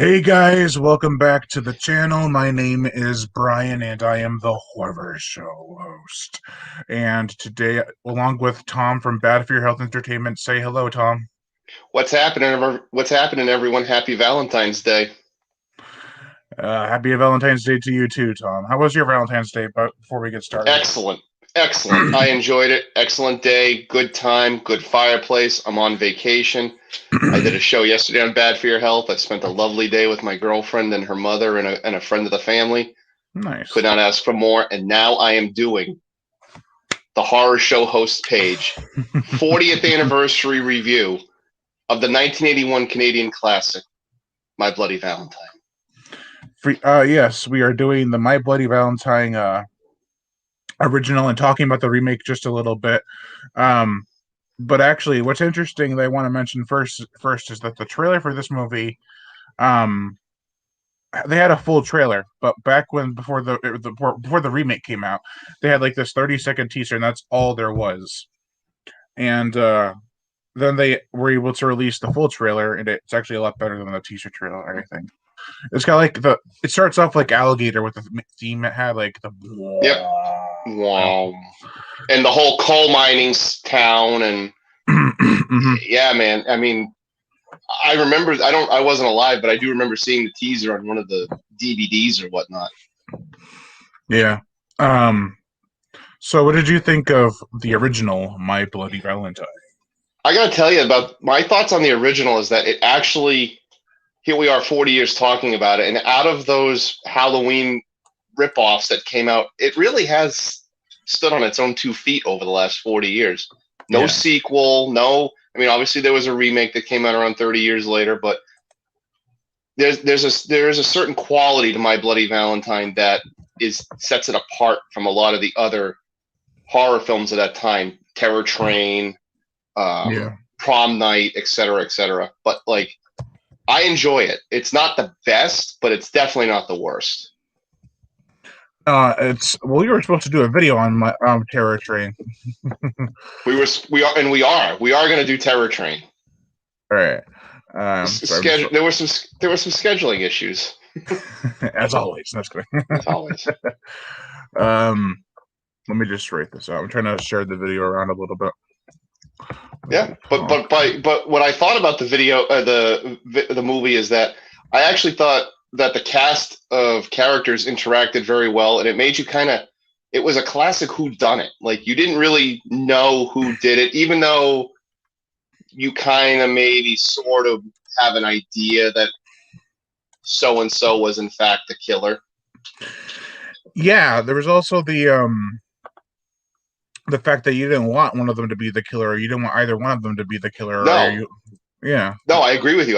Hey guys, welcome back to the channel. My name is Brian and I am the Horror Show host. And today, along with Tom from Bad for Your Health Entertainment, say hello, Tom. What's happening, everyone? Happy Valentine's Day. Happy Valentine's Day to you too, Tom. How was your Valentine's Day before we get started? Excellent. Excellent. I enjoyed it. Excellent day. Good time. Good fireplace. I'm on vacation. I did a show yesterday on Bad for Your Health. I spent a lovely day with my girlfriend and her mother and a friend of the family. Nice. Could not ask for more. And now I am doing the Horror Show host page 40th anniversary review of the 1981 Canadian classic, My Bloody Valentine. Yes, we are doing the My Bloody Valentine original and talking about the remake just a little bit. But actually, what's interesting that I want to mention first is that the trailer for this movie, they had a full trailer, but back when before the remake came out, they had like this 30-second teaser, and that's all there was. And then they were able to release the full trailer, and it's actually a lot better than the teaser trailer, I think. It's kind of like it starts off like Alligator with the theme it had, like the Yep. Wow. And the whole coal mining town and yeah, man. I mean, I remember. I wasn't alive, but I do remember seeing the teaser on one of the DVDs or whatnot. Yeah. So what did you think of the original My Bloody Valentine? I gotta tell you about my thoughts on the original. Is that it actually? Here we are, 40 years talking about it, and out of those Halloween ripoffs that came out, it really has stood on its own 2 feet over the last 40 years. No sequel, no. I mean, obviously there was a remake that came out around 30 years later, but there is a certain quality to My Bloody Valentine that sets it apart from a lot of the other horror films of that time, Terror Train, Prom Night, etc., etc. But like, I enjoy it. It's not the best, but it's definitely not the worst. We were supposed to do a video on my Terror Train. we are going to do Terror Train. All right. There were some scheduling issues. As always. That's good. As always. Let me just write this out. I'm trying to share the video around a little bit. Yeah, but what I thought about the video, the movie, is that I actually thought that the cast of characters interacted very well, and it made you it was a classic whodunit. Like, you didn't really know who did it, even though you kind of maybe sort of have an idea that so and so was in fact the killer. Yeah, there was also the fact that you didn't want one of them to be the killer, or you didn't want either one of them to be the killer. No. Yeah. No, I agree with you.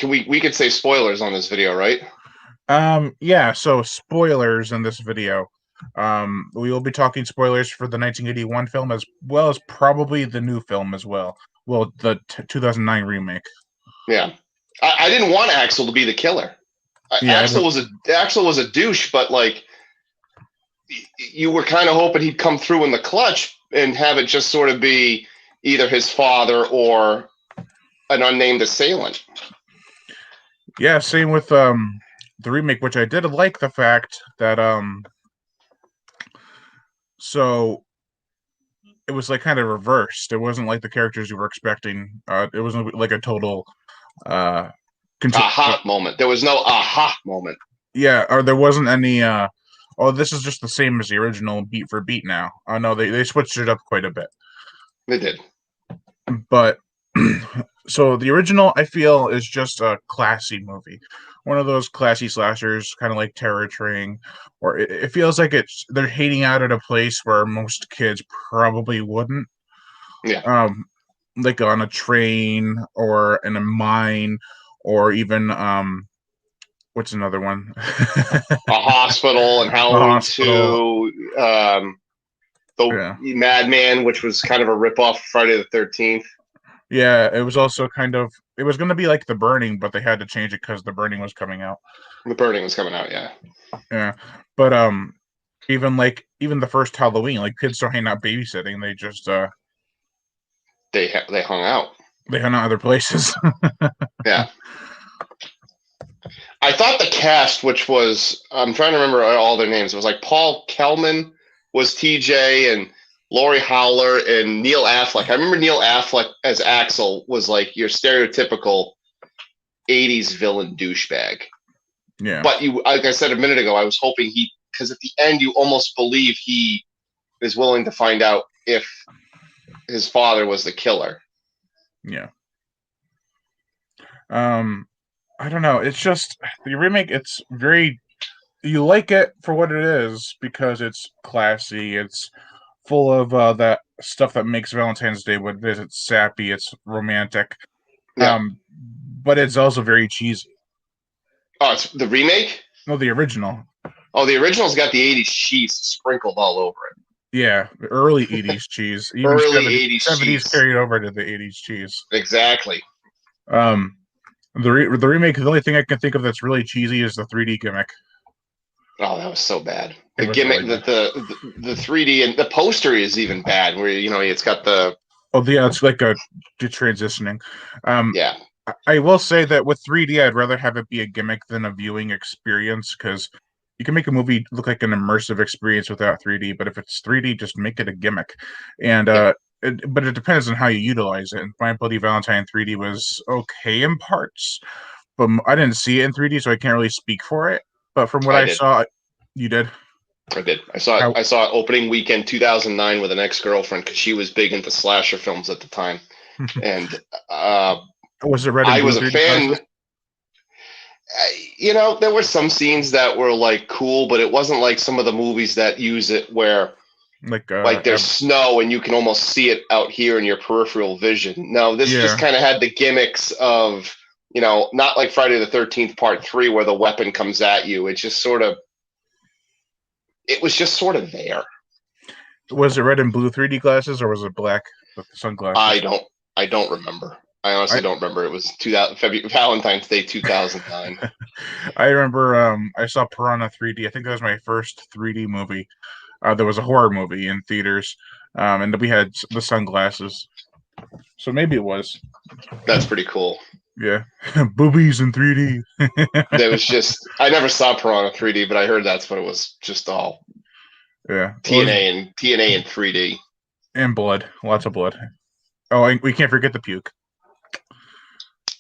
We could say spoilers on this video, right? Yeah, so spoilers in this video. We will be talking spoilers for the 1981 film as well as probably the new film as well. Well, the 2009 remake. Yeah. I didn't want Axel to be the killer. Axel was a douche, but like, you were kind of hoping he'd come through in the clutch and have it just sort of be either his father or an unnamed assailant. Yeah, same with the remake, which I did like the fact that so it was like kind of reversed. It wasn't like the characters you were expecting. It wasn't like a total aha moment. There was no aha moment. Yeah, or there wasn't any oh, this is just the same as the original beat for beat now. Oh no, they switched it up quite a bit. They did. But so the original, I feel, is just a classy movie. One of those classy slashers, kind of like Terror Train, or it feels like they're hating out at a place where most kids probably wouldn't. Yeah. Like on a train or in a mine, or even what's another one? A hospital and Halloween 2. Madman, which was kind of a ripoff of Friday the 13th. Yeah, it was also it was going to be like The Burning, but they had to change it because The Burning was coming out. The Burning was coming out, yeah. Yeah, but even the first Halloween, like, kids don't hang out babysitting. They just they hung out. They hung out other places. Yeah. I thought the cast, which was I'm trying to remember all their names. It was like Paul Kellman was TJ and Lori Howler and Neil Affleck. I remember Neil Affleck as Axel was like your stereotypical '80s villain douchebag. Yeah. But you, like I said a minute ago, I was hoping because at the end you almost believe he is willing to find out if his father was the killer. Yeah. I don't know. It's just the remake. It's very you like it for what it is because it's classy. It's full of that stuff that makes Valentine's Day what it is. It's sappy. It's romantic. Yeah. But it's also very cheesy. Oh, it's the remake? No, the original. Oh, the original's got the '80s cheese sprinkled all over it. Yeah, the early '80s cheese. Even Early '80s '70s cheese. carried over to the '80s cheese. Exactly. The remake. The only thing I can think of that's really cheesy is the 3D gimmick. Oh, that was so bad. The gimmick, really the 3D and the poster is even bad. Where it's got the it's like a transitioning. Yeah. I will say that with 3D, I'd rather have it be a gimmick than a viewing experience because you can make a movie look like an immersive experience without 3D. But if it's 3D, just make it a gimmick. And but it depends on how you utilize it. And My Bloody Valentine 3D was okay in parts, but I didn't see it in 3D, so I can't really speak for it. But from what I saw, you did. I did. I saw opening weekend 2009 with an ex-girlfriend because she was big into slasher films at the time, and was it red? I was a fan. There were some scenes that were like cool, but it wasn't like some of the movies that use it where like there's snow and you can almost see it out here in your peripheral vision. No, this just kind of had the gimmicks of, not like Friday the 13th Part 3 where the weapon comes at you. It was just sort of there. Was it red and blue 3D glasses or was it black with the sunglasses? I don't remember. I honestly don't remember. It was Valentine's Day 2009. I remember I saw Piranha 3D. I think that was my first 3D movie. There was a horror movie in theaters, and we had the sunglasses. So maybe it was. That's pretty cool. Yeah. Boobies in 3D. That was just, I never saw Piranha 3D, but I heard that's what it was just all. Yeah. TNA and 3D. And blood. Lots of blood. Oh, we can't forget the puke.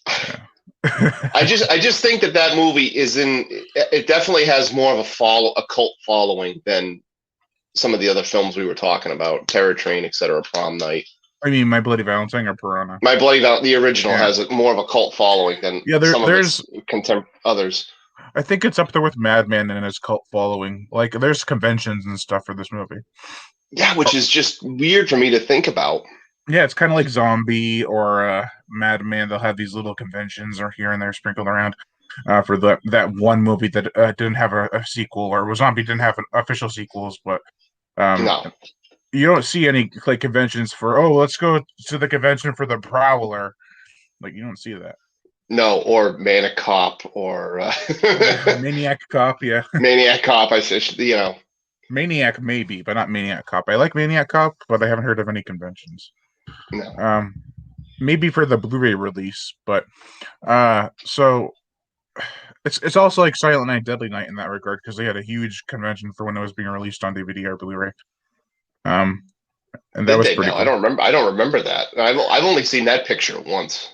Yeah. I just think that movie it definitely has more of a cult following than some of the other films we were talking about, Terror Train, etc., Prom Night. I mean, My Bloody Valentine or Piranha? My Bloody Valentine, the original, has more of a cult following than some of its others. I think it's up there with Madman and its cult following. Like, there's conventions and stuff for this movie. Yeah, which is just weird for me to think about. Yeah, it's kind of like Zombie or Madman. They'll have these little conventions or here and there sprinkled around for that one movie that didn't have a sequel, or Zombie didn't have official sequels, but no. You don't see any like conventions for, let's go to the convention for the Prowler. Like, you don't see that. No, or Maniac Cop or Maniac Cop, yeah. Maniac Cop, I said, Maniac maybe, but not Maniac Cop. I like Maniac Cop, but I haven't heard of any conventions. No. Maybe for the Blu-ray release, but so it's also like Silent Night, Deadly Night in that regard because they had a huge convention for when it was being released on DVD or Blu-ray. And that was pretty cool. I don't remember that. I've only seen that picture once.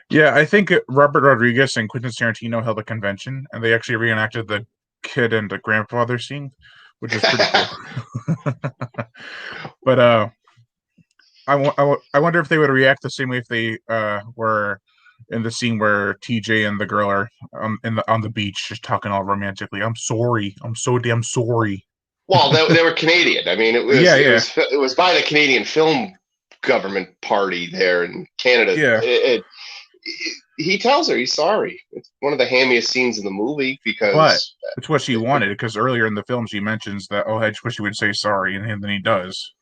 Yeah, I think Robert Rodriguez and Quentin Tarantino held a convention, and they actually reenacted the kid and the grandfather scene, which is pretty cool. But I wonder if they would react the same way if they were in the scene where TJ and the girl are on the beach just talking all romantically. I'm sorry. I'm so damn sorry. Well, they were Canadian. I mean, it was by the Canadian Film Government Party there in Canada. Yeah. He tells her he's sorry. It's one of the hammiest scenes in the movie because it's what she wanted. Because earlier in the film, she mentions that I just wish he would say sorry, and then he does.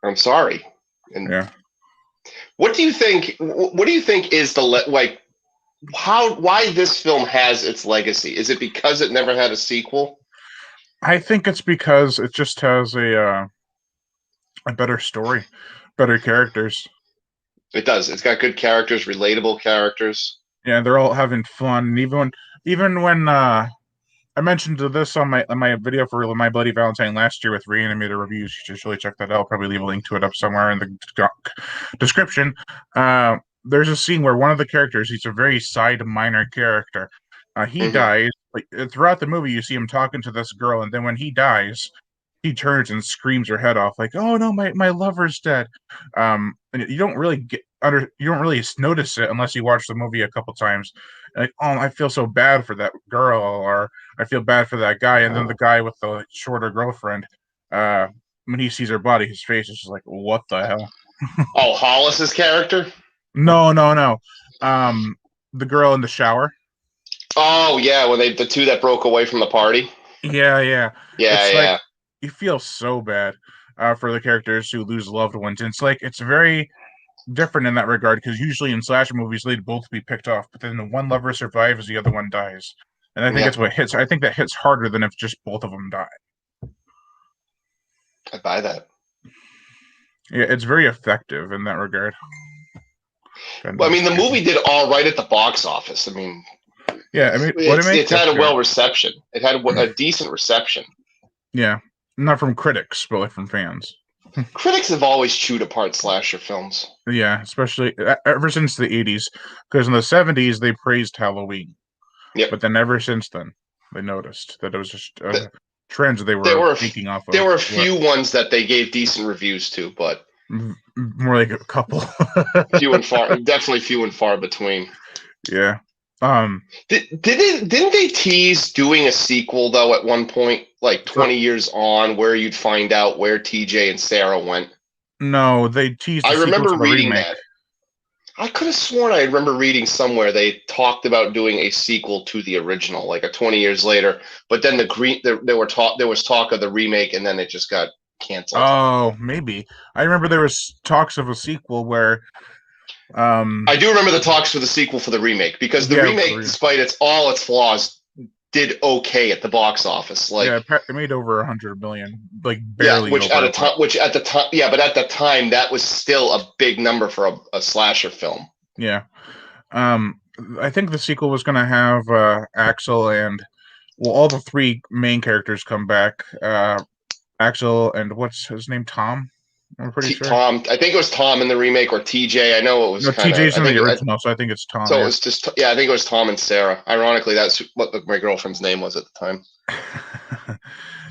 I'm sorry. And yeah. What do you think? What do you think is why this film has its legacy? Is it because it never had a sequel? I think it's because it just has a better story, better characters. It does. It's got good characters, relatable characters. Yeah, they're all having fun. And even when I mentioned this on my video for My Bloody Valentine last year with reanimator reviews. You should really check that out. I'll probably leave a link to it up somewhere in the description. There's a scene where one of the characters, he's a very side minor character. He Hmm. dies. Like throughout the movie, you see him talking to this girl, and then when he dies, he turns and screams her head off, like, "Oh no, my lover's dead." And you don't really you don't really notice it unless you watch the movie a couple times. Like, oh, I feel so bad for that girl, or I feel bad for that guy. And then the guy with the shorter girlfriend, uh, when he sees her body, his face is just like, what the hell? Oh, Hollis's character. No, no, no. Um, the girl in the shower. Oh yeah, when the two that broke away from the party. Yeah, yeah. Yeah, It's like yeah, you feel so bad for the characters who lose loved ones. It's like it's very different in that regard because usually in slasher movies they'd both be picked off, but then the one lover survives, the other one dies, and I think yeah. it's what hits. I think that hits harder than if just both of them die. I buy that. Yeah, it's very effective in that regard. Trying to Well, I mean, the excuse me. movie did all right at the box office. I mean, Yeah, I mean, what it makes it's had a okay. well reception. It had a decent reception. Yeah, not from critics, but like from fans. Critics have always chewed apart slasher films. Yeah, especially ever since the '80s, because in the '70s they praised Halloween, Yep. but then ever since then they noticed that it was just trends they There were were taking off there of. were a What few ones that they gave decent reviews to, but more like a couple. few and far, definitely few and far between. Yeah. Um. Didn't they tease doing a sequel though at one point, like For 20 years on, where you'd find out where TJ and Sarah went? no, they teased I a sequel remember to the reading remake. that. I could have sworn I remember reading somewhere they talked about doing a sequel to the original, like a 20 years later. But then there was talk of the remake, and then it just got canceled. Oh, maybe. I remember there was talks of a sequel where, I do remember the talks for the sequel for the remake because the yeah, remake, despite all its flaws, did okay at the box office. yeah, Like, it made over 100 million, like yeah, barely over, but which at the time, yeah, but at the time that was still a big number for a slasher film. yeah. Um, I think the sequel was going to have Axel and well, all the three main characters come back. Axel and what's his name? Tom. I'm pretty sure. Tom, I think it was Tom in the remake or TJ. I know it was No, kind of. TJ's in the original, so I think it's Tom. So it Yeah. was just yeah. I think it was Tom and Sarah. Ironically, that's what my girlfriend's name was at the time.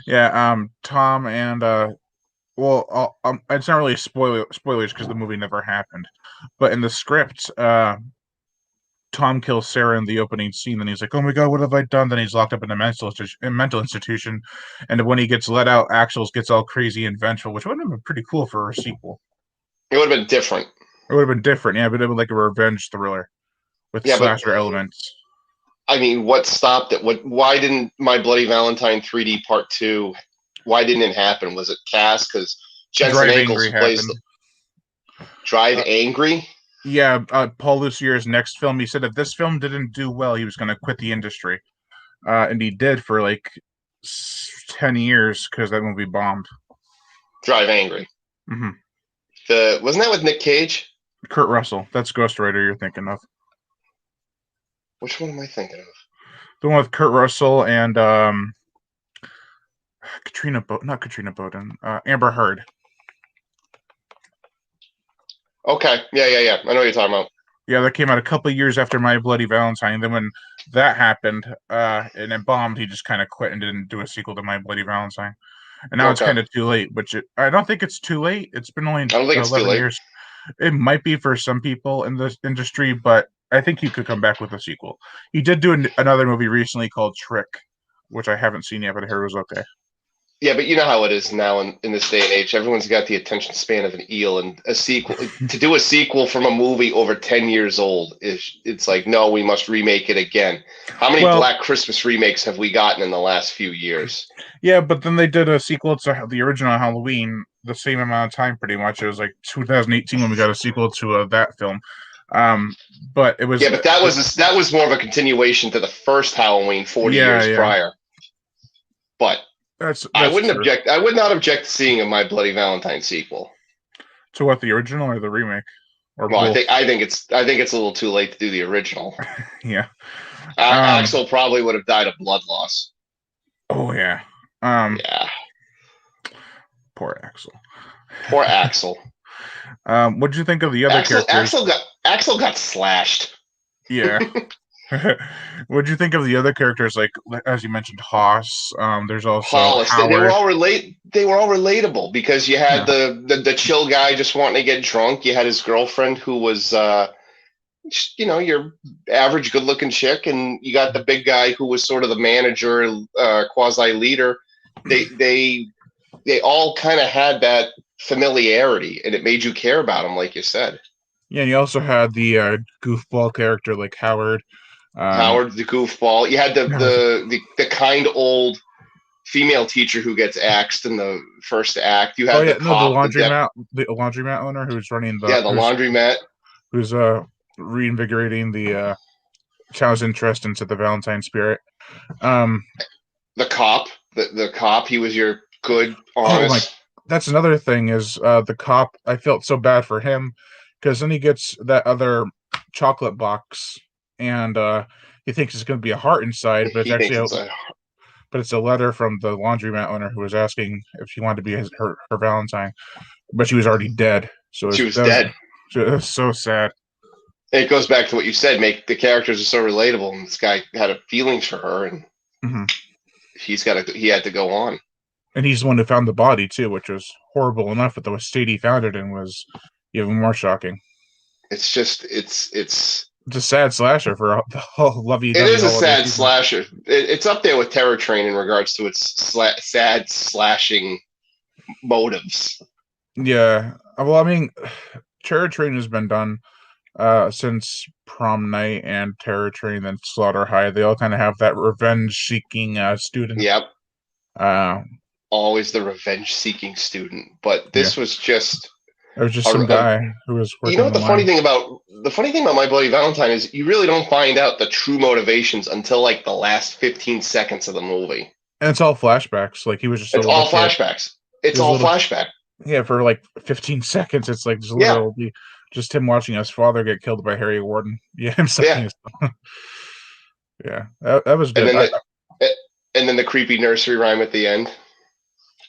Yeah. Tom and well, it's not really spoilers because the movie never happened, but in the script, Tom kills Sarah in the opening scene, and he's like, "Oh my god, what have I done?" Then he's locked up in a mental institution, and when he gets let out, Axel gets all crazy and vengeful, which would have been pretty cool for a sequel. It would have been different. It would have been different, yeah, but it would like a revenge thriller with Yeah, but slasher elements. I mean, what stopped it? Why didn't My Bloody Valentine 3D Part Two? Why didn't it happen? Was it cast? Because Jensen Drive Ackles, Angry who plays happened. the Drive Uh, Angry. yeah, Paul Lucier's next film, he said if this film didn't do well, he was going to quit the industry, and he did for like 10 years because that movie bombed. Drive Angry. Hmm. Wasn't that with Nick Cage? Kurt Russell, that's Ghost Rider you're thinking of. Which one am I thinking of? The one with Kurt Russell and not Katrina Bowden, Amber Heard. Okay, yeah. I know what you're talking about. Yeah, that came out a couple years after My Bloody Valentine. Then when that happened, and it bombed, he just kind of quit and didn't do a sequel to My Bloody Valentine. And now it's Okay, kind of too late, which I don't think it's too late. It's been only I don't think it's too 11 late. years. It might be for some people in this industry, but I think he could come back with a sequel. He did do another movie recently called Trick, which I haven't seen yet, but I heard was okay. Yeah, but you know how it is now in this day and age. Everyone's got the attention span of an eel, and a sequel to do a sequel from a movie over 10 years old is it's like no, we must remake it again. How many Well, Black Christmas remakes have we gotten in the last few years? yeah, but then they did a sequel to the original Halloween the same amount of time, pretty much. It was like 2018 when we got a sequel to that film. Um, but it was Yeah, but that was more of a continuation to the first Halloween 40 yeah, years yeah. prior. But That's true. I would not object to seeing a My Bloody Valentine sequel. To what, the original or the remake or Well, both. I think it's a little too late to do the original. Yeah. Um. Axel probably would have died of blood loss. Oh yeah. Um. Yeah, Poor Axel. poor Axel. What'd you think of the other characters? Axel got slashed. Yeah. What'd you think of the other characters? Like as you mentioned, Haas. There's also Hollis. They were Howard. all They were all relatable because you had Yeah. the chill guy just wanting to get drunk. You had his girlfriend who was your average good looking chick, and you got the big guy who was sort of the manager, quasi leader. They all kind of had that familiarity, and it made you care about them, like you said. Yeah, and you also had the goofball character like Howard. Howard the goofball. You had That was the kind old female teacher who gets axed in the first act. You oh had yeah, the no, cop, the laundromat owner who's running the laundromat, who's reinvigorating the child's interest into the Valentine spirit. Um, the cop, the cop. He was your good, oh my, honest. that's another thing is the cop. I felt so bad for him because then he gets that other chocolate box and he thinks it's going to be a heart inside, but it's He thinks actually it's a. but it's a letter from the laundromat owner who was asking if she wanted to be her Valentine, but she was already dead. So She was dead. it was so sad. It goes back to what you said. Make the characters are so relatable, and this guy had a feelings for her, and Mm-hmm. he had to go on. And he's the one who found the body too, which was horrible enough, but the state he found it in was even more shocking. It's It's a sad slasher for the whole it lovey-dovey is a holiday sad season. slasher. It's up there with Terror Train in regards to its sad slashing motives. Yeah. Well, I mean, Terror Train has been done since Prom Night and Terror Train and Slaughter High. They all kind of have that revenge-seeking student. Yep, Uh, always the revenge-seeking student. But yeah. this was just It was just a, some a guy who was you working know on what the line. the funny thing about My Bloody Valentine is you really don't find out the true motivations until like the last 15 seconds of the movie. And it's all flashbacks. Like he was just a It's little all kid. flashbacks. He It's was a all little flashback. yeah, for like 15 seconds. It's like just Yeah, literally just him watching his father get killed by Harry Warden. Yeah, him sucking yeah. his yeah, that was And good. then the creepy nursery rhyme at the end.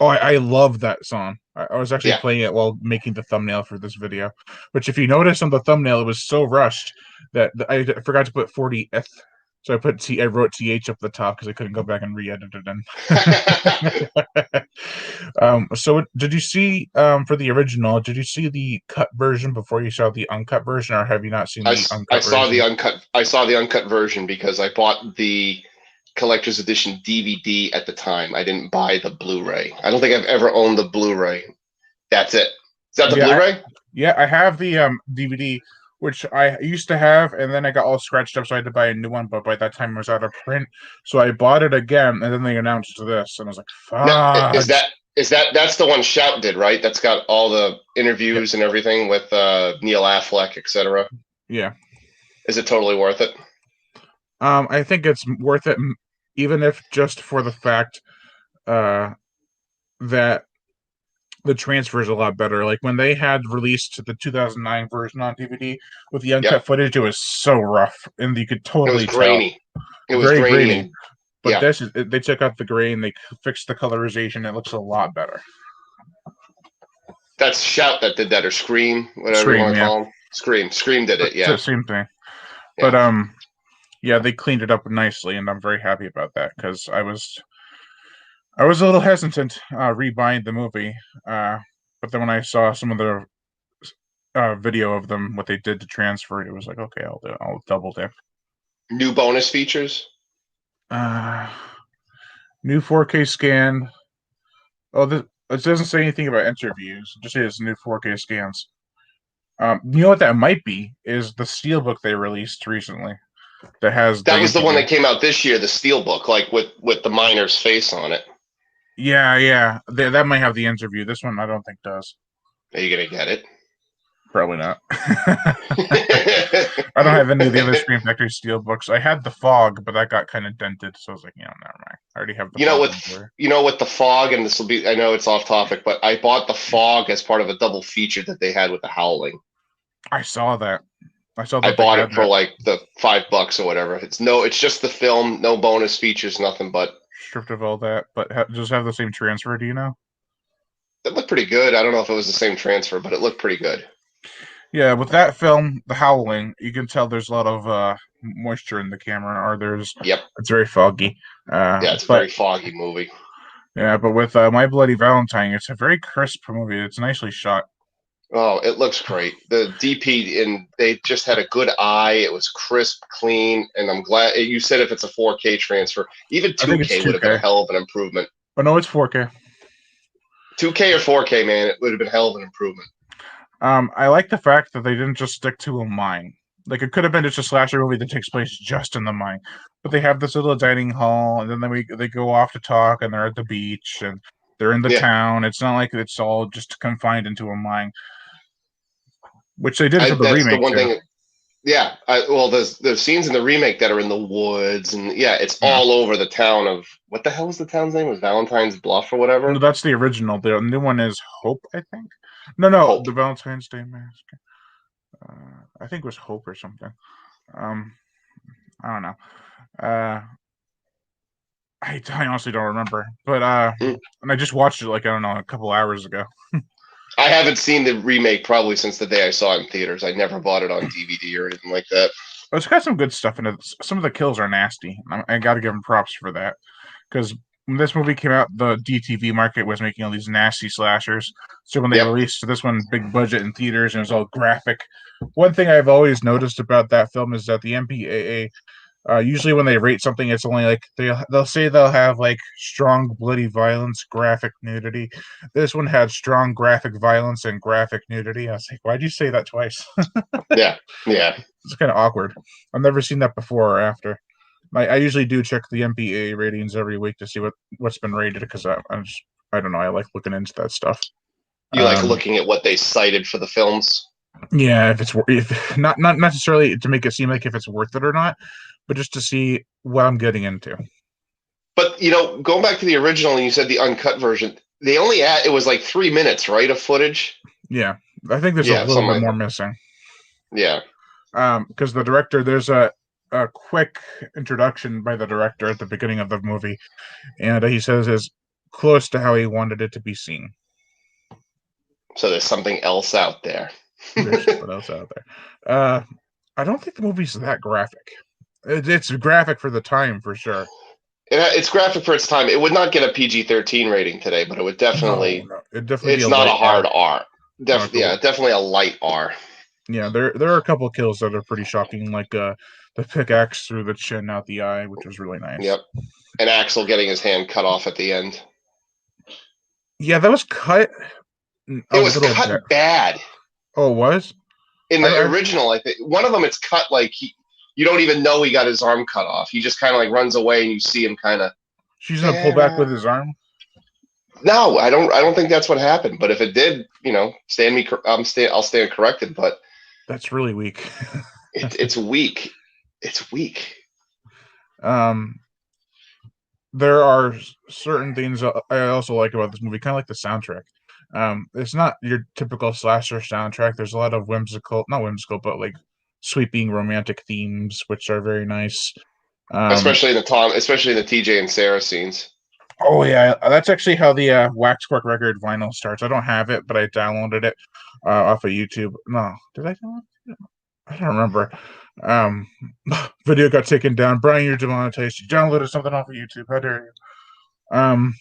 I love that song. I was actually Yeah. playing it while making the thumbnail for this video. Which, if you notice on the thumbnail, it was so rushed that I forgot to put 40th. So I wrote th up the top because I couldn't go back and re-edit it in. So did you see for the original? Did you see the cut version before you saw the uncut version, or have you not seen the I uncut saw the version? uncut. I saw the uncut version because I bought the collector's edition DVD at the time. I didn't buy the Blu-ray. I don't think I've ever owned the Blu-ray. That's it. Is that the Yeah, Blu-ray? I have the DVD, which I used to have, and then I got all scratched up, so I had to buy a new one. But by that time, it was out of print, so I bought it again, and then they announced this, and I was like, Now, is "Fudge!" that's the one Shout did, right? That's got all the Yep. interviews and everything with Neil Affleck, etc. Yeah. Is it totally worth it? I think it's worth it, even if just for the fact that the transfer is a lot better. Like when they had released the 2009 version on DVD with the Yep. uncut footage, it was so rough, and you could It was totally tell. grainy. It was Very grainy grainy. and But yeah. they took out the grain, they fixed the colorization. It looks a lot better. That's Shout that did that, or Scream, whatever you Scream, want to yeah, call them. Scream did it. it's the Yeah. same thing. But Yeah. yeah, they cleaned it up nicely, and I'm very happy about that because I was a little hesitant rebuying the movie, but then when I saw some of the video of them, what they did to transfer it, it was like, okay, I'll double dip. New bonus features. Uh, New 4K scan. Oh, it doesn't say anything about interviews. It just says new 4K scans. You know what that might be is the Steelbook they released recently that has That the was the one interview. that came out this year, the Steelbook, like with the miner's face on it. Yeah, that might have the interview. This one I don't think does. Are you gonna get it? Probably not. I don't have any of the other Scream Factory Steelbooks. I had the Fog, but that got kind of dented, so I was like, never mind. I already have the You know, Fog. with the Fog, and this will be, I know it's off topic, but I bought the Fog as part of a double feature that they had with the Howling. I saw that. I saw I that they bought had it for that. like the $5 or whatever. It's just the film, no bonus features, nothing. But Stripped of all that, but just have the same transfer. Do you know? it looked pretty good. I don't know if it was the same transfer, but it looked pretty good. Yeah, with that film, The Howling, you can tell there's a lot of moisture in the camera, or Yep. it's very foggy. Yeah, it's a But very foggy movie. yeah, but with My Bloody Valentine, it's a very crisp movie. It's nicely shot. Oh, it looks great. The DP and they just had a good eye. It was crisp, clean, and I'm glad you said if it's a 4K transfer, even I think it's 2K would have been a 2K. hell of an improvement. Oh no, it's 4K. 2K or 4K, man, it would have been hell of an improvement. I like the fact that they didn't just stick to a mine. Like it could have been just a slasher movie that takes place just in the mine, but they have this little dining hall, and then they go off to talk, and they're at the beach, and they're in the Yeah, town. It's not like it's all just confined into a mine, which they did for the that's the remake one too. thing. Yeah, well, there's scenes in the remake that are in the woods, and yeah, it's Yeah. all over the town of what the hell was the town's name? Was Valentine's Bluff or whatever? No, that's the original. The new one is Hope, I think. No, Hope. the Valentine's Day Mask. I think it was Hope or something. Um, I don't know. Uh, I honestly don't remember. But Mm. and I just watched it like I don't know a couple hours ago. I haven't seen the remake probably since the day I saw it in theaters. I never bought it on DVD or anything like that. It's got some good stuff in it. Some of the kills are nasty. I got to give them props for that because when this movie came out, the DTV market was making all these nasty slashers. So when they Yep. released this one, big budget in theaters, and it was all graphic. One thing I've always noticed about that film is that the MPAA usually when they rate something, it's only like they'll say they'll have like strong bloody violence, graphic nudity. This one had strong graphic violence and graphic nudity. I was like, why'd you say that twice? Yeah. Yeah. It's kind of awkward. I've never seen that before or after. I usually do check the MPA ratings every week to see what's been rated because I don't know, I like looking into that stuff. You like Um, looking at what they cited for the films? yeah, if not necessarily to make it seem like if it's worth it or not, but just to see what I'm getting into. But going back to the original, and you said the uncut version, they only it was like 3 minutes, right, of footage. Yeah, I think there's a Yeah, little something bit like more that. missing. Yeah. Because the director, there's a quick introduction by the director at the beginning of the movie, and he says is close to how he wanted it to be seen. So there's something else out there. There's something else out there. I don't think the movie's that graphic. It's graphic for the time for sure. It's graphic for its time. It would not get a PG-13 rating today, but it would No, definitely. no, it'd definitely be a It's not light a R. hard R. Yeah, Cool. definitely a light R. Yeah, there are a couple of kills that are pretty shocking, like the pickaxe through the chin out the eye, which was really nice. Yep. And Axel getting his hand cut off at the end. Yeah, that was cut a It was little bit. cut bad. Oh, it was? In the I original, I think one of them it's cut like you don't even know he got his arm cut off. He just kind of like runs away and you see him kind of. She's gonna pull back with his arm. No, I don't. I don't think that's what happened. But if it did, stand me. I'll stand corrected. But That's really weak. it's weak. It's weak. um, there are certain things I also like about this movie, kind of like the soundtrack. It's not your typical slasher soundtrack. There's a lot of not whimsical, but like sweeping romantic themes, which are very nice. Um, Especially in the TJ and Sarah scenes. oh yeah, that's actually how the Waxwork record vinyl starts. I don't have it, but I downloaded it off of YouTube. No, did I download it? I don't remember. Um, video got taken down. Brian, you're demonetized. You downloaded something off of YouTube. How dare you?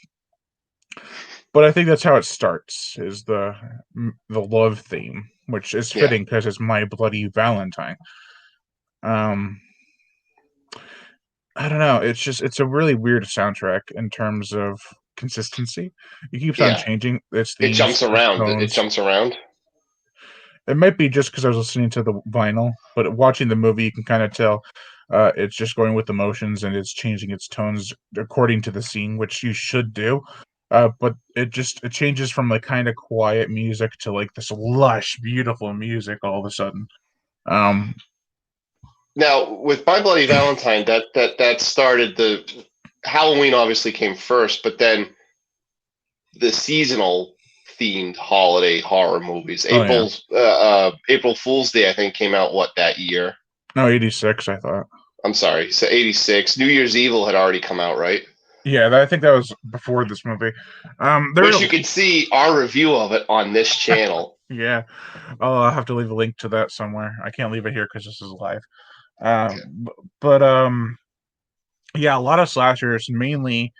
But I think that's how it starts. Is the love theme, which is Yeah. fitting because it's My Bloody Valentine. Um, I don't know. It's a really weird soundtrack in terms of consistency. It keeps on Yeah. changing its It themes, jumps its around. It tones. jumps around. It might be just because I was listening to the vinyl, but watching the movie, you can kind of tell it's just going with emotions and it's changing its tones according to the scene, which you should do. But it changes from like kind of quiet music to like this lush, beautiful music all of a sudden. Um, Now with My Bloody Valentine, that started Halloween obviously came first, but then the seasonal themed holiday horror movies. Oh yeah. April Fool's Day, I think, came out that year. No, 86. I thought. I'm sorry, so 86. New Year's Evil had already come out, right? Yeah, I think that was before this movie. Which you can see our review of it on this channel. Yeah, I'll have to leave a link to that somewhere. I can't leave it here because this is live. But yeah, a lot of slashers, mainly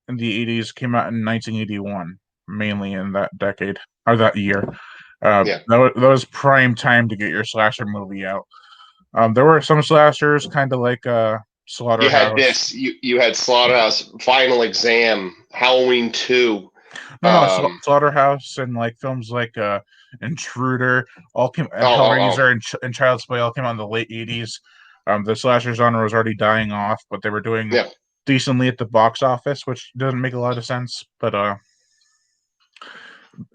in the 80s, came out in 1981, mainly in that decade or that year. Yeah. That was prime time to get your slasher movie out. There were some slashers, kind of like You had Slaughterhouse. this. You had Slaughterhouse, Final Exam, Halloween 2. No, Slaughterhouse and like films like Intruder all came, and Oh. Hellraiser and Child's Play all came out in the late 80s. The slasher genre was already dying off, but they were doing decently at the box office, which doesn't make a lot of sense. But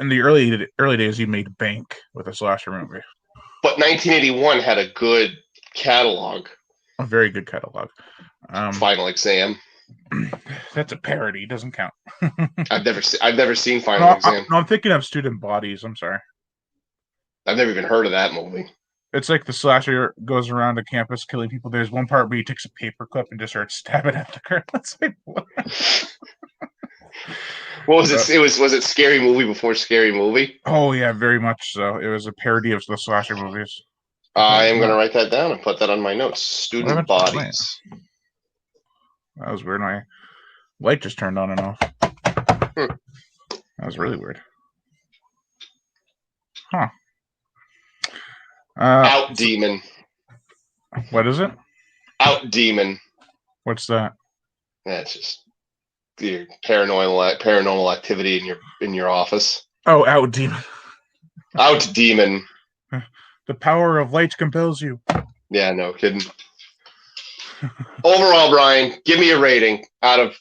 in the early days, you made bank with a slasher movie. But 1981 had a good catalog. A very good catalog. Final Exam. That's a parody. Doesn't count. I've never seen Final Exam. No, I'm thinking of Student Bodies. I'm sorry. I've never even heard of that movie. It's like the slasher goes around a campus killing people. There's one part where he takes a paper clip and just starts stabbing at the girl. It's like, what? What was it? Was it Scary Movie before Scary Movie? Oh yeah, very much so. It was a parody of the slasher movies. I am going to write that down and put that on my notes. Student Bodies. That was weird. My light just turned on and off. That was really weird. Huh. Out Demon. What is it? Out Demon. What's that? Yeah, it's just your paranormal activity in your office. Oh, Out Demon. Out Demon. The power of light compels you. Yeah, no kidding. Overall, Brian, give me a rating out of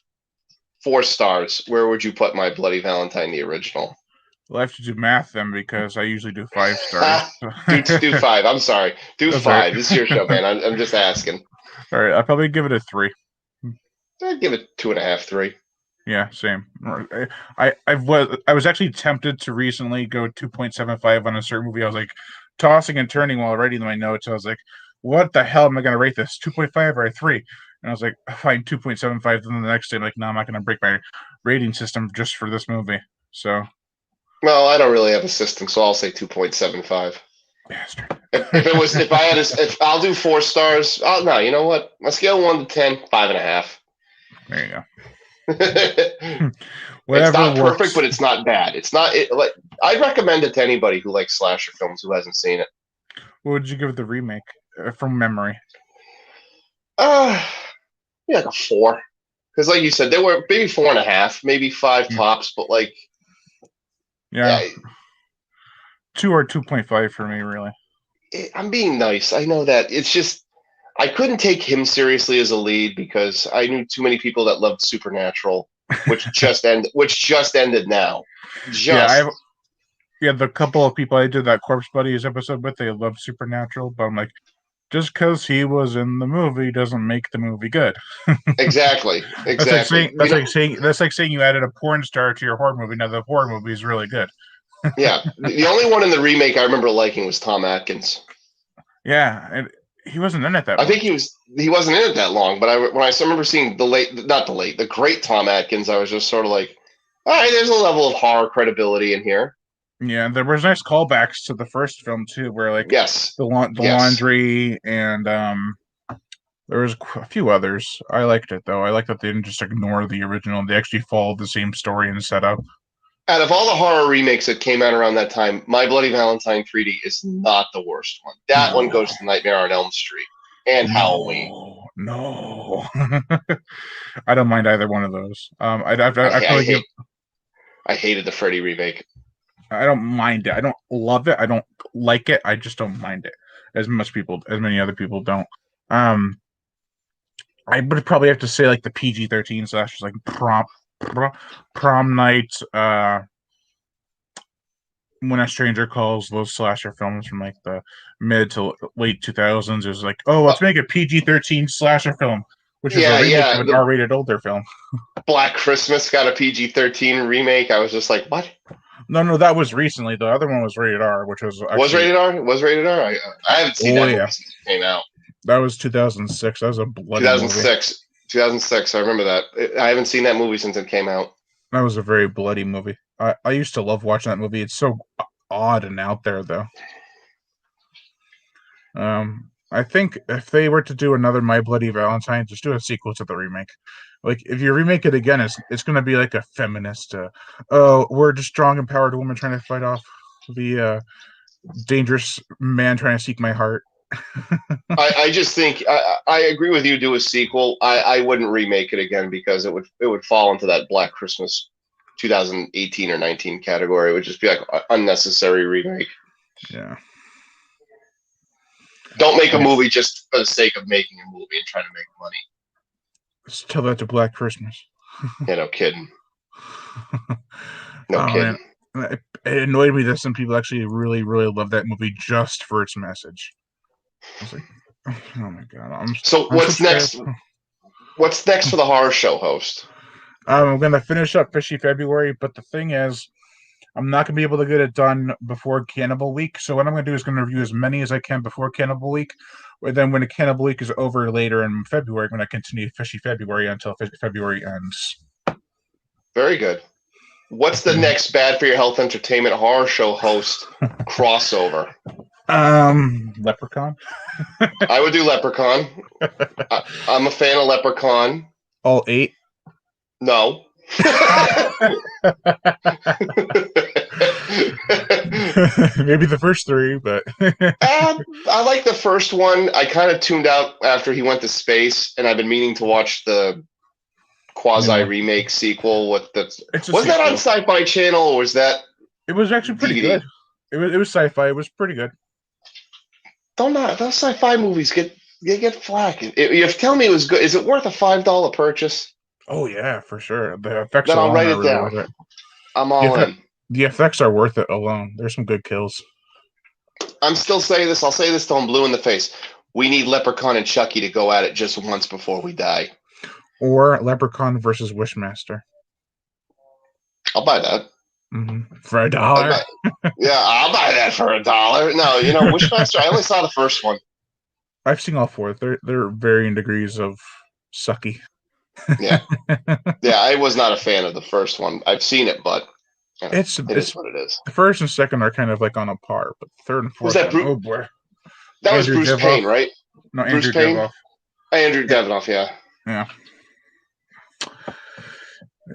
4 stars. Where would you put My Bloody Valentine, the original? Well, I have to do math then because I usually do 5 stars. do 5. I'm sorry. Do That's 5. right. This is your show, man. I'm just asking. All right, I'll probably give it a 3. I'd give it 2.5, 3. Yeah, same. I was actually tempted to recently go 2.75 on a certain movie. I was like tossing and turning while writing my notes. I was like, what the hell am I going to rate this? 2.5 or a 3? And I was like, fine, 2.75. Then the next day, I'm like, no, I'm not going to break my rating system just for this movie. So. Well, I don't really have a system, so I'll say 2.75. Bastard. if I'll do 4 stars. Oh no, you know what? My scale 1 to 10, 5.5. There you go. It's not perfect, but it's not bad. I'd recommend it to anybody who likes slasher films who hasn't seen it. What would you give the remake from memory? Yeah, like a 4. Because, like you said, they were maybe 4.5, maybe 5 tops, but like, yeah, 2 or 2.5 for me, really. I'm being nice. I know that it's just I couldn't take him seriously as a lead because I knew too many people that loved Supernatural, which just ended now. Yeah, the couple of people I did that Corpse Buddies episode with, they loved Supernatural, but I'm like, just because he was in the movie doesn't make the movie good. Exactly. That's like saying you added a porn star to your horror movie. Now the horror movie is really good. Yeah, the only one in the remake I remember liking was Tom Atkins. Yeah, and he wasn't in it that. I think he wasn't in it that long. But when I remember seeing the great Tom Atkins, I was just sort of like, all right, there's a level of horror credibility in here. Yeah, there was nice callbacks to the first film too, where like the laundry and there was a few others. I liked it though. I like that they didn't just ignore the original; they actually followed the same story and setup. Out of all the horror remakes that came out around that time, My Bloody Valentine 3D is not the worst one. That one goes to Nightmare on Elm Street and Halloween. No, I don't mind either one of those. I hated the Freddy remake. I don't mind it. I don't love it. I don't like it. I just don't mind it as many other people don't. I would probably have to say like the PG-13 slashers, like Prom Night, When a Stranger Calls, those slasher films from like the mid to late 2000s. It was like, oh, let's make a PG-13 slasher film, which is a remake of an R-rated older film. Black Christmas got a PG-13 remake. I was just like, what? No, that was recently. The other one was rated R, which was Was actually rated R? Was rated R? I haven't seen oh that movie yeah, since it came out. that was 2006. That was a bloody movie. 2006. 2006. I remember that. I haven't seen that movie since it came out. That was a very bloody movie. I used to love watching that movie. It's so odd and out there, though. I think if they were to do another My Bloody Valentine, just do a sequel to the remake. Like, if you remake it again, it's going to be like a feminist. Oh, we're just strong, empowered woman trying to fight off the dangerous man trying to seek my heart. I just think I agree with you. Do a sequel. I wouldn't remake it again because it would fall into that Black Christmas 2018 or 19 category. It would just be like an unnecessary remake. Yeah. Don't make a movie just for the sake of making a movie and trying to make money. Let's tell that to Black Christmas. Yeah, no kidding. No Oh, kidding. Man. It annoyed me that some people actually really, really love that movie just for its message. I was like, oh my god! What's next? What's next for the horror show host? I'm gonna finish up Fishy February, but the thing is, I'm not gonna be able to get it done before Cannibal Week. So what I'm gonna do is gonna review as many as I can before Cannibal Week. But then when the Cannibal Week is over later in February, I'm gonna continue Fishy February until February ends. Very good. What's the next Bad for Your Health Entertainment horror show host crossover? Leprechaun. I would do Leprechaun. I'm a fan of Leprechaun. All 8? No. Maybe the first 3, but I like the first one. I kind of tuned out after he went to space, and I've been meaning to watch the quasi remake sequel. Was that on Sci-Fi Channel, or was that? It was actually pretty good. It was sci-fi. It was pretty good. Those sci-fi movies get flack. You tell me it was good. Is it worth a $5 purchase? Oh yeah, for sure. The effects. Then I'll write it down. Really I'm all in. The effects are worth it alone. There's some good kills. I'm still saying this. I'll say this till I'm blue in the face. We need Leprechaun and Chucky to go at it just once before we die. Or Leprechaun versus Wishmaster. I'll buy that. Mm-hmm. For $1. Yeah, I'll buy that for $1. No, Wishmaster. I only saw the first one. I've seen all 4. They're varying degrees of sucky. Yeah, I was not a fan of the first one. I've seen it, but it is what it is. The first and second are kind of like on a par, but the third and fourth. Oh boy, that was Bruce Payne, right? No, Andrew Devoff. Andrew Devoff, yeah.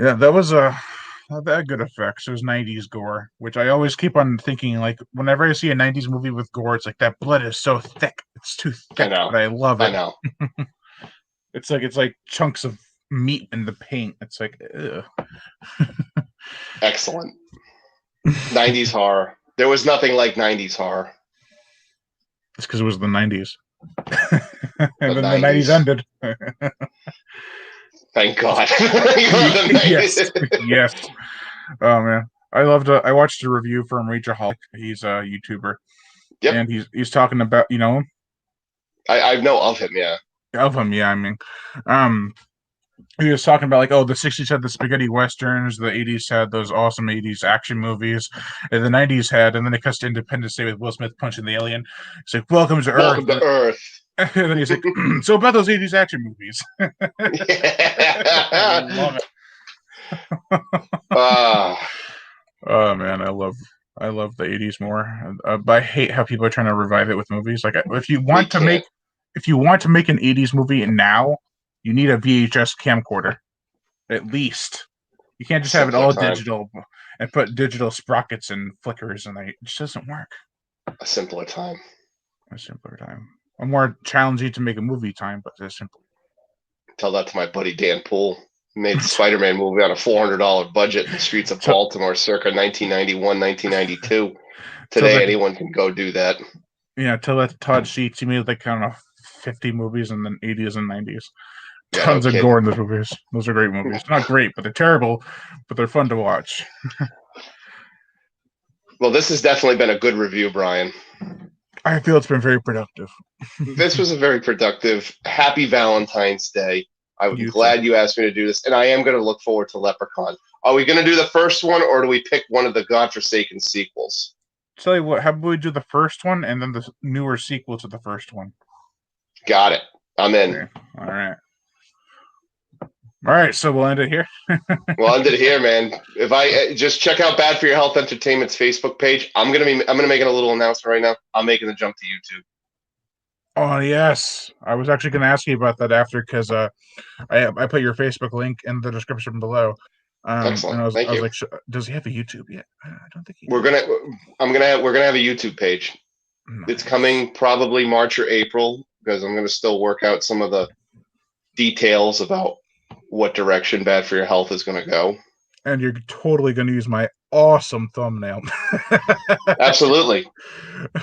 Yeah, that was not that good effects. It was 90s gore, which I always keep on thinking, like, whenever I see a 90s movie with gore, it's like, that blood is so thick. It's too thick, but I love it. I know. It's like chunks of meat in the paint. It's like, ugh. Excellent. 90s horror. There was nothing like 90s horror. It's because it was the 90s. And then the 90s ended. Thank God. Yes. Oh man, I watched a review from Rageaholic. He's a YouTuber. Yep. And he's talking about, I know of him, yeah. Of him, yeah. I mean, he was talking about, like, oh, the 60s had the spaghetti westerns, the 80s had those awesome 80s action movies, and the 90s had, and then it cuts to Independence Day with Will Smith punching the alien. It's like, welcome to Earth. And then he's like, so about those 80s action movies. I love it. Oh man, I love the 80s more. But I hate how people are trying to revive it with movies. Like, if you want to make an 80s movie now, you need a VHS camcorder, at least. You can't just have it all digital and put digital sprockets and flickers, and it just doesn't work. A simpler time. A more challenging to make a movie time, but it's simple. Tell that to my buddy Dan Poole. He made the Spider-Man movie on a $400 budget in the streets of Baltimore circa 1991, 1992. Today, anyone can go do that. Yeah, tell that to Todd Sheets. He made, like, I don't know, 50 movies in the 80s and 90s. Tons of gore in those movies. Those are great movies. Not great, but they're terrible, but they're fun to watch. Well, this has definitely been a good review, Brian. I feel it's been very productive. This was a very productive. Happy Valentine's Day. I'm YouTube. glad you asked me to do this, and I am going to look forward to Leprechaun. Are we going to do the first one, or do we pick one of the godforsaken sequels? Tell you what, how about we do the first one and then the newer sequel to the first one? Got it. I'm in. Okay. All right. All right, so we'll end it here. We'll end it here, man. If I just check out Bad for Your Health Entertainment's Facebook page, I'm gonna make a little announcement right now. I'm making the jump to YouTube. Oh yes, I was actually going to ask you about that after because I put your Facebook link in the description below. Excellent. And I Thank was you. like, does he have a YouTube yet? I don't think he. We're gonna have a YouTube page. Nice. It's coming probably March or April because I'm gonna still work out some of the details about what direction Bad for Your Health is gonna go. And you're totally going to use my awesome thumbnail. Absolutely.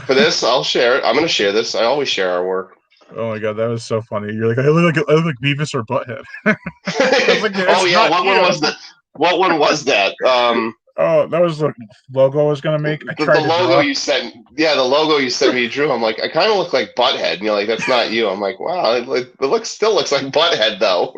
For this, I'll share it. I'm gonna share this. I always share our work. Oh my god, that was so funny. You're like, I look like Beavis or Butthead. Like, oh yeah, what one was that? What one was that? Oh, that was the logo I was gonna make. The logo you sent, the logo you sent me, Drew. I'm like, I kind of look like Butthead, and you're like, that's not you. I'm like, wow, it still looks like Butthead though.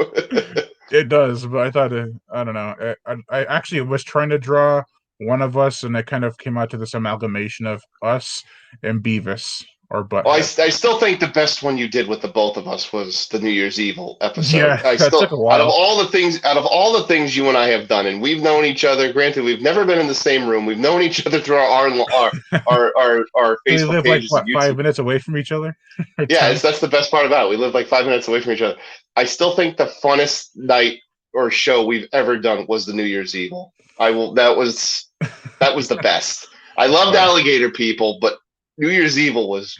It does, but I thought I don't know. I actually was trying to draw one of us, and it kind of came out to this amalgamation of us and Beavis or Butthead. Well, I still think the best one you did with the both of us was the New Year's Evil episode. Yeah, that took a while. Out of all the things you and I have done, and we've known each other. Granted, we've never been in the same room. We've known each other through our Facebook we live pages. Like what, 5 minutes away from each other. Yeah, that's the best part about it. We live like 5 minutes away from each other. I still think the funnest night or show we've ever done was the New Year's Evil. That was the best. I loved Alligator People, but New Year's Evil was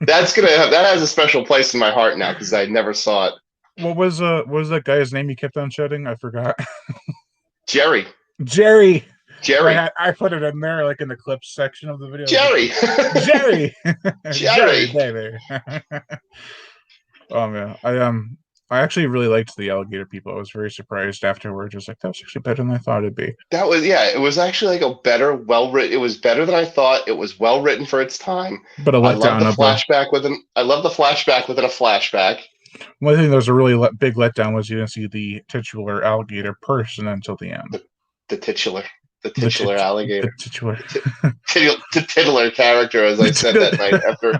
that has a special place in my heart now because I never saw it. What was that guy's name you kept on shouting? I forgot. Jerry. I put it in there, like in the clips section of the video. Jerry. Jerry, baby. Oh man, I actually really liked the Alligator People. I was very surprised afterwards. I was like, that was actually better than I thought it'd be. It was actually like it was better than I thought. It was well written for its time. But I love the flashback within a flashback. One thing that was a really big letdown was you didn't see the titular alligator person until the end. The titular alligator. The titular character, as I said that night after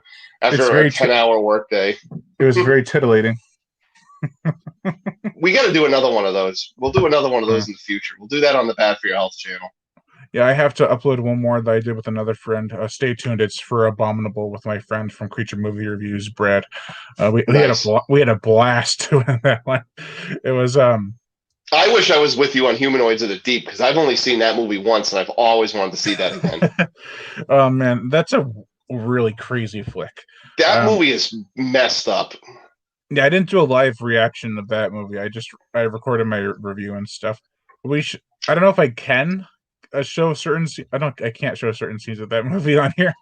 a 10-hour workday. It was very titillating. We got to do another one of those. We'll do another one of those in the future. We'll do that on the Bad for Your Health channel. Yeah, I have to upload one more that I did with another friend. Stay tuned. It's for Abominable with my friend from Creature Movie Reviews, Brad. We had a blast doing that one. It was I wish I was with you on Humanoids of the Deep because I've only seen that movie once and I've always wanted to see that again. Oh man, that's a really crazy flick. That movie is messed up. Yeah, I didn't do a live reaction of that movie. I recorded my review and stuff. I don't know if I can show certain. I can't show certain scenes of that movie on here.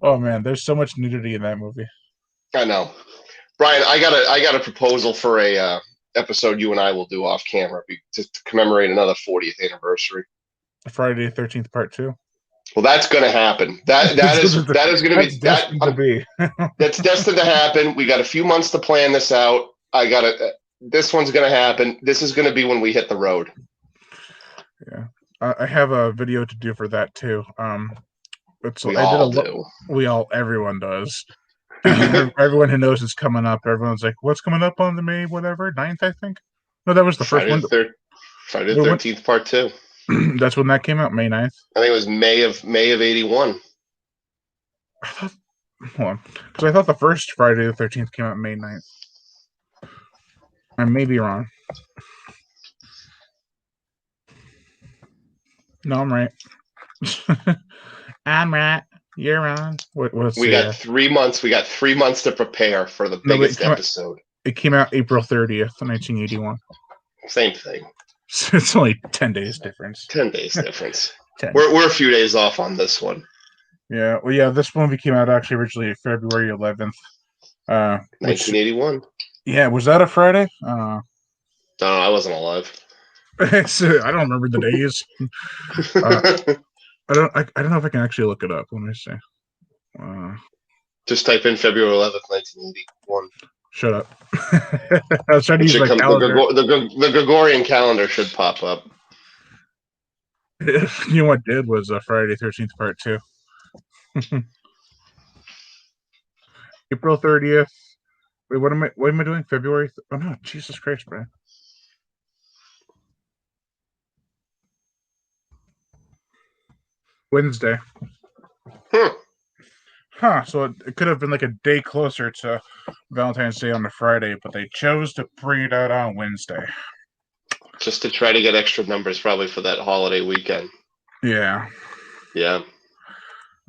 Oh man, there's so much nudity in that movie. I know, Brian. I got a proposal for a episode you and I will do off camera to commemorate another 40th anniversary. Friday the 13th Part 2. Well, that's going to happen. That is going to be destined to be. That's destined to happen. We got a few months to plan this out. This one's going to happen. This is going to be when we hit the road. Yeah, I have a video to do for that too. Everyone does. Everyone who knows it's coming up. Everyone's like, "What's coming up on the May 9th?" I think. No, that was the first one. Friday the 13th Part 2. That's when that came out, May 9th. I think it was May of '81. Because I thought the first Friday the 13th came out May 9th. I may be wrong. No, I'm right. I'm right. You're wrong. We got 3 months. We got 3 months to prepare for the biggest episode. It came out April 30th, 1981. Same thing. So it's only 10 days difference. 10 days difference. We're a few days off on this one. Yeah. Well, yeah. This movie came out actually originally February 11th, 1981. Yeah. Was that a Friday? No, I wasn't alive. So, I don't remember the days. I don't know if I can actually look it up. Let me see. Just type in February 11th, 1981. Shut up. I was trying to It use should my come. calendar. The Gregorian calendar should pop up. You know what did was Friday 13th Part 2. April 30th. Wait, what am I doing? February? Oh no, Jesus Christ, Brian. Wednesday. Hmm. Huh, so it could have been like a day closer to Valentine's Day on the Friday, but they chose to bring it out on Wednesday. Just to try to get extra numbers, probably for that holiday weekend. Yeah. Yeah.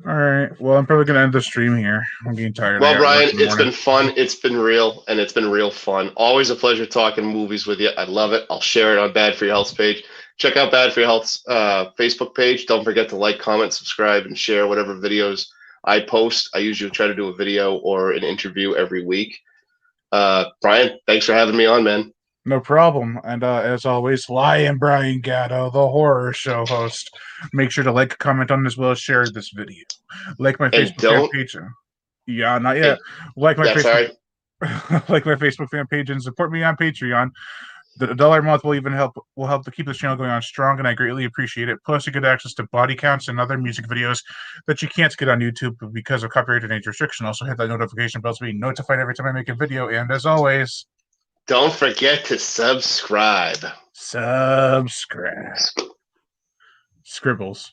All right. Well, I'm probably gonna end the stream here. I'm getting tired. I Well, got work Brian, in the it's morning. been fun. It's been real, and it's been real fun. Always a pleasure talking movies with you. I love it. I'll share it on Bad for Your Health's page. Check out Bad for Your Health's Facebook page. Don't forget to like, comment, subscribe, and share whatever videos I post. I usually try to do a video or an interview every week. Brian, thanks for having me on, man. No problem. And as always, Lion Brian Gatto, the horror show host. Make sure to like, comment on, as well as share this video. Like my And Facebook fan don't. page. Yeah, not yet. And Like my that's all Facebook, right. like my Facebook fan page, and support me on Patreon. The $1 a month will even help to keep this channel going on strong, and I greatly appreciate it. Plus, you get access to body counts and other music videos that you can't get on YouTube because of copyright and age restriction. Also, hit that notification bell to be notified every time I make a video. And as always, Don't forget to subscribe. subscribe. Scribbles.